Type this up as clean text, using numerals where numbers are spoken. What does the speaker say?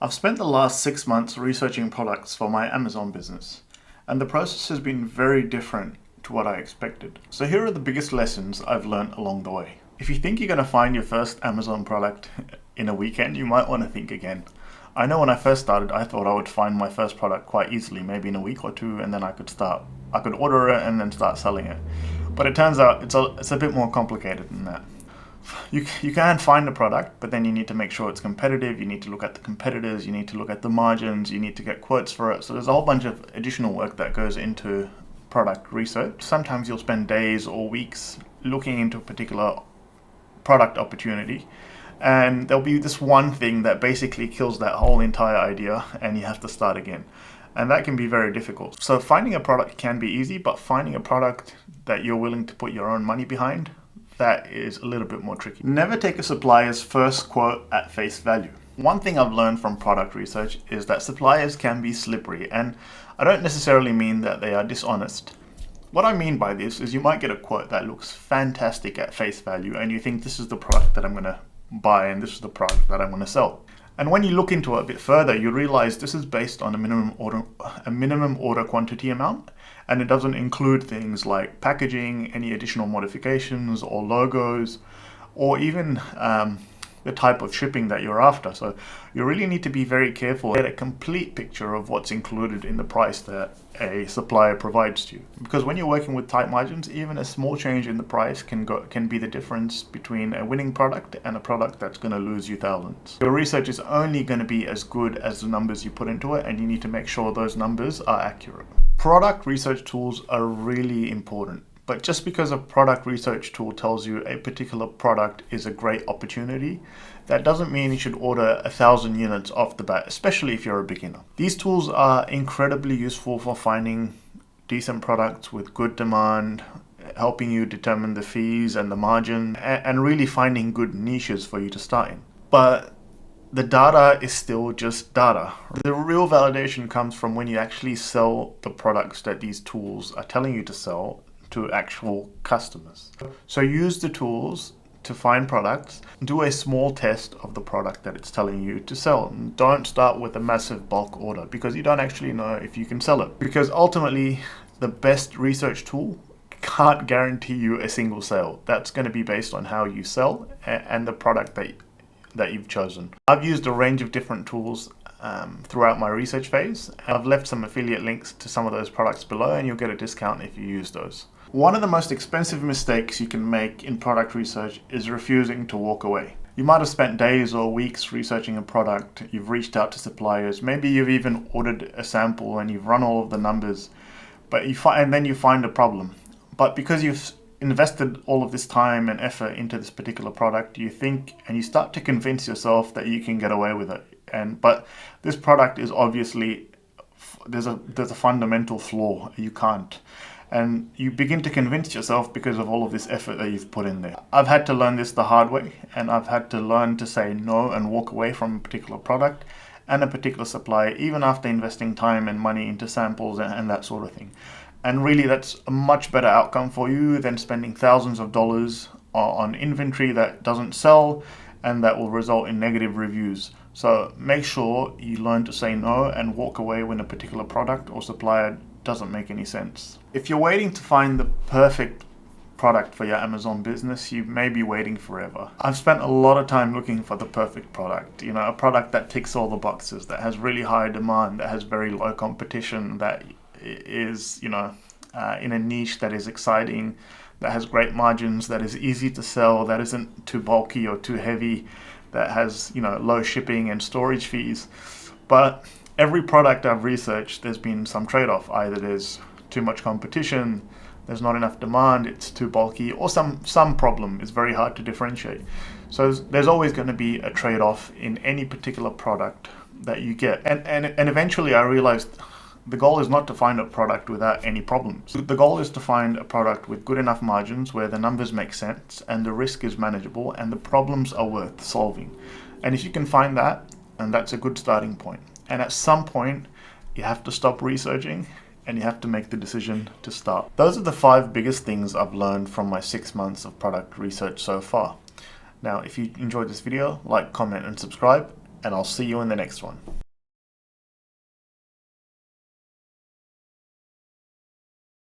I've spent the last 6 months researching products for my Amazon business, and the process has been very different to what I expected. So here are the biggest lessons I've learned along the way. If you think you're going to find your first Amazon product in a weekend, you might want to think again. I know when I first started, I thought I would find my first product quite easily, maybe in a week or two, and then I could order it and then start selling it. But it turns out it's a bit more complicated than that. You can find a product, but then you need to make sure it's competitive. You need to look at the competitors. You need to look at the margins. You need to get quotes for it. So there's a whole bunch of additional work that goes into product research. Sometimes you'll spend days or weeks looking into a particular product opportunity, and there'll be this one thing that basically kills that whole entire idea, and you have to start again. And that can be very difficult. So finding a product can be easy, but finding a product that you're willing to put your own money behind, that is a little bit more tricky. Never take a supplier's first quote at face value. One thing I've learned from product research is that suppliers can be slippery, and I don't necessarily mean that they are dishonest. What I mean by this is you might get a quote that looks fantastic at face value, and you think this is the product that I'm going to buy and this is the product that I'm going to sell. And when you look into it a bit further, you realize this is based on a minimum order quantity amount, and it doesn't include things like packaging, any additional modifications or logos, or even the type of shipping that you're after. So you really need to be very careful, get a complete picture of what's included in the price that a supplier provides to you. Because when you're working with tight margins, even a small change in the price can be the difference between a winning product and a product that's going to lose you thousands. Your research is only going to be as good as the numbers you put into it, and you need to make sure those numbers are accurate. Product research tools are really important. But just because a product research tool tells you a particular product is a great opportunity, that doesn't mean you should order 1,000 units off the bat, especially if you're a beginner. These tools are incredibly useful for finding decent products with good demand, helping you determine the fees and the margin, and really finding good niches for you to start in. But the data is still just data. The real validation comes from when you actually sell the products that these tools are telling you to sell to actual customers. So use the tools to find products, do a small test of the product that it's telling you to sell. Don't start with a massive bulk order because you don't actually know if you can sell it. Because ultimately, the best research tool can't guarantee you a single sale. That's going to be based on how you sell and the product that you've chosen. I've used a range of different tools throughout my research phase. I've left some affiliate links to some of those products below, and you'll get a discount if you use those. One of the most expensive mistakes you can make in product research is refusing to walk away. You might have spent days or weeks researching a product, you've reached out to suppliers, maybe you've even ordered a sample and you've run all of the numbers, and then you find a problem. But because you've invested all of this time and effort into this particular product, you think and you start to convince yourself that you can get away with it. But this product is obviously, there's a fundamental flaw. You can't. And you begin to convince yourself because of all of this effort that you've put in there. I've had to learn this the hard way, and I've had to learn to say no and walk away from a particular product and a particular supplier, even after investing time and money into samples and that sort of thing. And really, that's a much better outcome for you than spending thousands of dollars on inventory that doesn't sell and that will result in negative reviews. So make sure you learn to say no and walk away when a particular product or supplier doesn't make any sense. If you're waiting to find the perfect product for your Amazon business, you may be waiting forever. I've spent a lot of time looking for the perfect product, a product that ticks all the boxes, that has really high demand, that has very low competition, that is, in a niche that is exciting, that has great margins, that is easy to sell, that isn't too bulky or too heavy, that has, low shipping and storage fees. But every product I've researched, there's been some trade-off. Either there's too much competition, there's not enough demand, it's too bulky, or some problem. It's very hard to differentiate. So there's always going to be a trade-off in any particular product that you get. And eventually I realized the goal is not to find a product without any problems. The goal is to find a product with good enough margins where the numbers make sense and the risk is manageable and the problems are worth solving. And if you can find that, and that's a good starting point. And at some point, you have to stop researching and you have to make the decision to start. Those are the 5 biggest things I've learned from my 6 months of product research so far. Now, if you enjoyed this video, like, comment, and subscribe. and I'll see you in the next one.